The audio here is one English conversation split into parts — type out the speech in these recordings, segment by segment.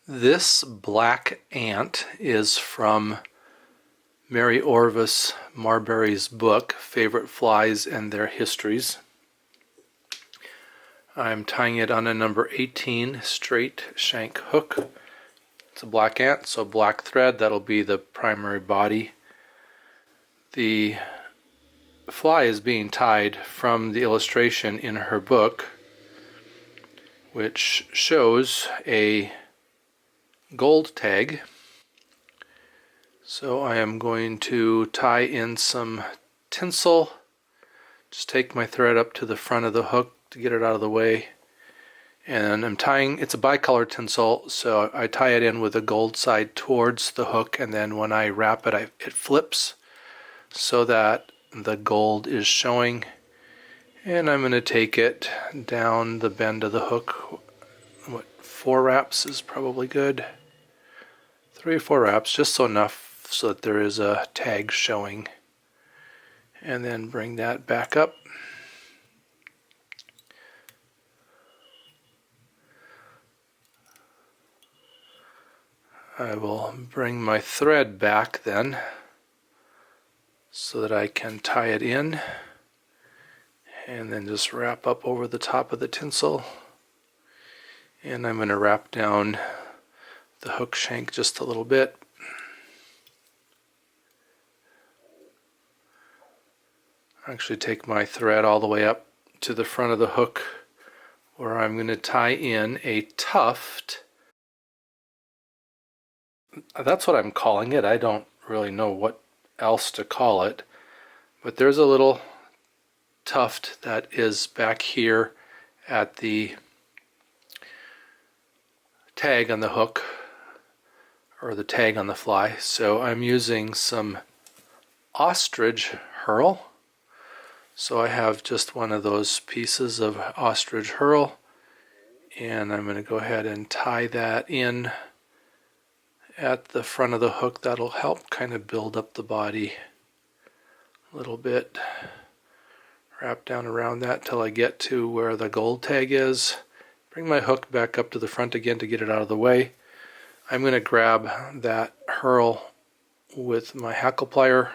This black ant is from Mary Orvis Marbury's book, Favorite Flies and Their Histories. I'm tying it on a number 18 straight shank hook. It's a black ant, so black thread, that'll be the primary body. The fly is being tied from the illustration in her book, which shows a gold tag. So I am going to tie in some tinsel. Just take my thread up to the front of the hook to get it out of the way. And I'm tying, it's a bicolor tinsel, so I tie it in with the gold side towards the hook, and then when I wrap it, it flips so that the gold is showing. And I'm going to take it down the bend of the hook. 4 wraps is probably good. 3 or 4 wraps, just so enough so that there is a tag showing. And then bring that back up. I will bring my thread back then so that I can tie it in, and then just wrap up over the top of the tinsel. And I'm going to wrap down the hook shank just a little bit. Actually take my thread all the way up to the front of the hook, where I'm going to tie in a tuft. That's what I'm calling it. I don't really know what else to call it, but there's a little tuft that is back here at the tag on the hook, or the tag on the fly. So I'm using some ostrich herl. So I have just one of those pieces of ostrich herl, and I'm going to go ahead and tie that in at the front of the hook. That'll help kind of build up the body a little bit. Wrap down around that till I get to where the gold tag is. Bring my hook back up to the front again to get it out of the way. I'm going to grab that herl with my hackle plier,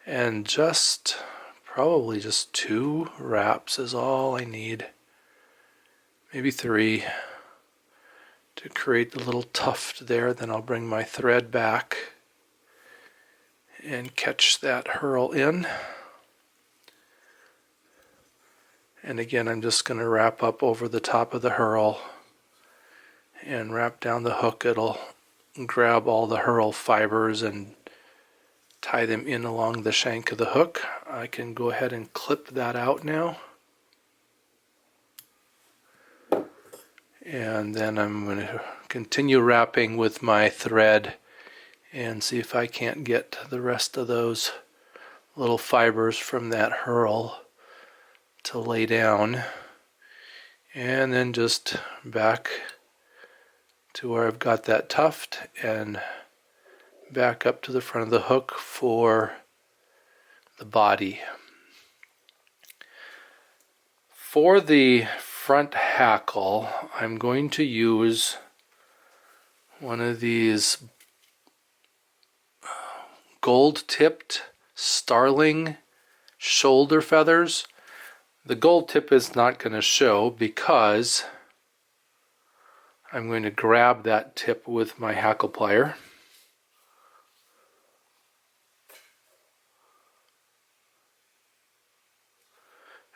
and probably just 2 wraps is all I need. Maybe 3 to create the little tuft there. Then I'll bring my thread back and catch that herl in. And again, I'm just going to wrap up over the top of the herl and wrap down the hook. It'll grab all the herl fibers and tie them in along the shank of the hook. I can go ahead and clip that out now. And then I'm going to continue wrapping with my thread and see if I can't get the rest of those little fibers from that herl to lay down. And then just back to where I've got that tuft and back up to the front of the hook for the body. For the front hackle, I'm going to use one of these gold-tipped starling shoulder feathers. The gold tip is not going to show because I'm going to grab that tip with my hackle plier.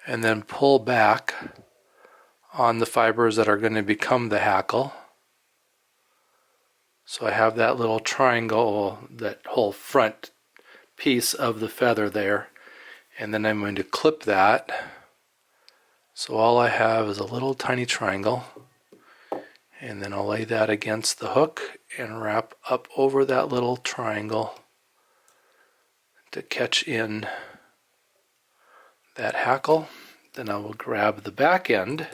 And then pull back on the fibers that are going to become the hackle. So I have that little triangle, that whole front piece of the feather there, and then I'm going to clip that. So all I have is a little tiny triangle, and then I'll lay that against the hook and wrap up over that little triangle to catch in that hackle. Then I will grab the back end,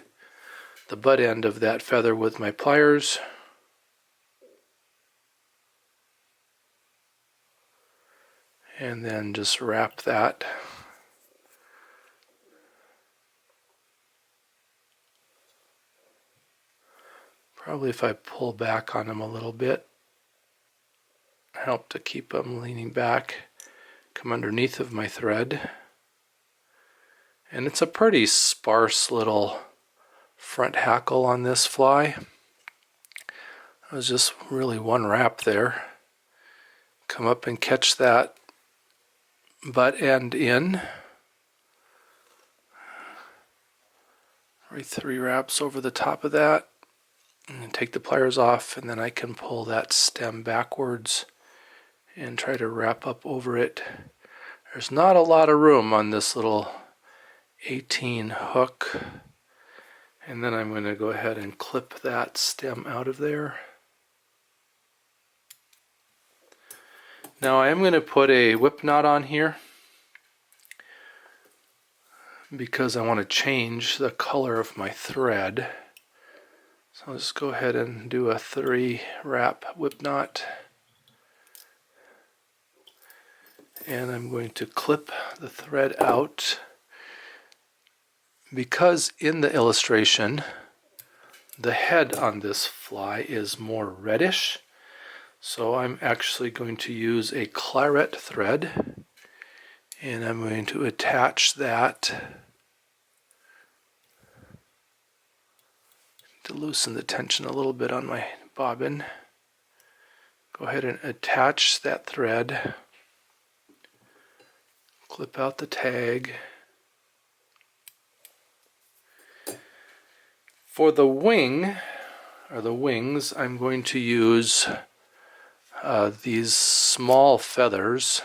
the butt end of that feather with my pliers, and then just wrap that Probably if I pull back on them a little bit, help to keep them leaning back, come underneath of my thread. And it's a pretty sparse little front hackle on this fly. It was just really one wrap there. Come up and catch that butt end in. Right, 3 wraps over the top of that. And take the pliers off, and then I can pull that stem backwards and try to wrap up over it. There's not a lot of room on this little 18 hook. And then I'm going to go ahead and clip that stem out of there. Now I am going to put a whip knot on here because I want to change the color of my thread. So I'll just go ahead and do a 3 wrap whip knot. And I'm going to clip the thread out because in the illustration the head on this fly is more reddish. So I'm actually going to use a claret thread, and I'm going to attach that to loosen the tension a little bit on my bobbin. Go ahead and attach that thread, clip out the tag. For the wing, or the wings, I'm going to use these small feathers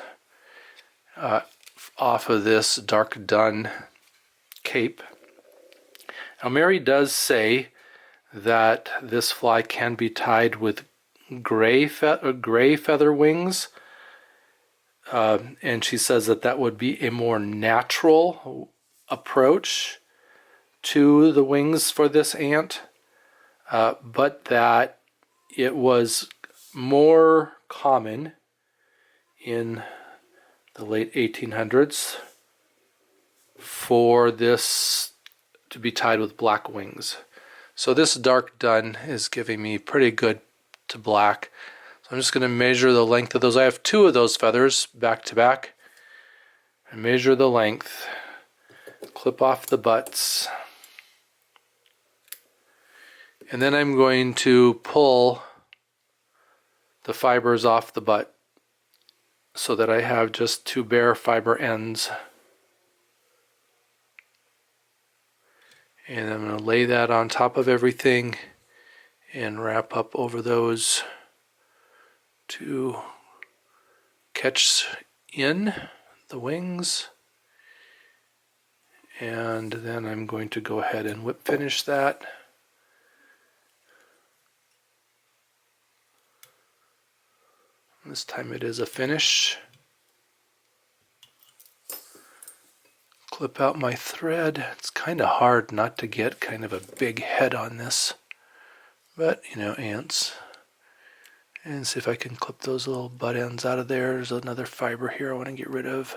off of this dark dun cape. Now Mary does say that this fly can be tied with gray feather wings, and she says that that would be a more natural approach to the wings for this ant, but that it was more common in the late 1800s for this to be tied with black wings. So this dark dun is giving me pretty good to black. So I'm just going to measure the length of those. I have 2 of those feathers back to back. And measure the length. Clip off the butts. And then I'm going to pull the fibers off the butt so that I have just 2 bare fiber ends. And I'm going to lay that on top of everything and wrap up over those to catch in the wings. And then I'm going to go ahead and whip finish that. This time it is a finish. Clip out my thread. It's kind of hard not to get kind of a big head on this, but you know, ants. And see if I can clip those little butt ends out of there. There's another fiber here I want to get rid of.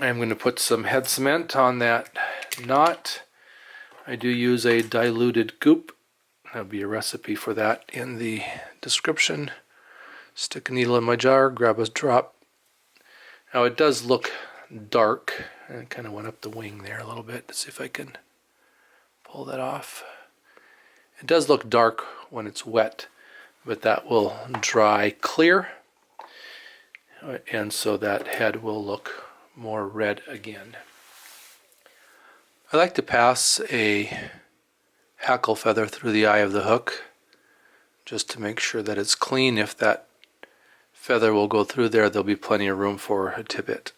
I'm going to put some head cement on that knot. I do use a diluted goop. There'll be a recipe for that in the description. Stick a needle in my jar, grab a drop. Now it does look dark, and it kind of went up the wing there a little bit. Let's see if I can pull that off. It does look dark when it's wet, but that will dry clear, and so that head will look more red again. I like to pass a hackle feather through the eye of the hook just to make sure that it's clean. If that feather will go through there, there'll be plenty of room for a tippet.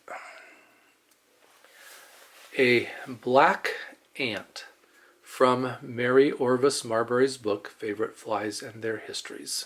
A black ant from Mary Orvis Marbury's book, Favorite Flies and Their Histories.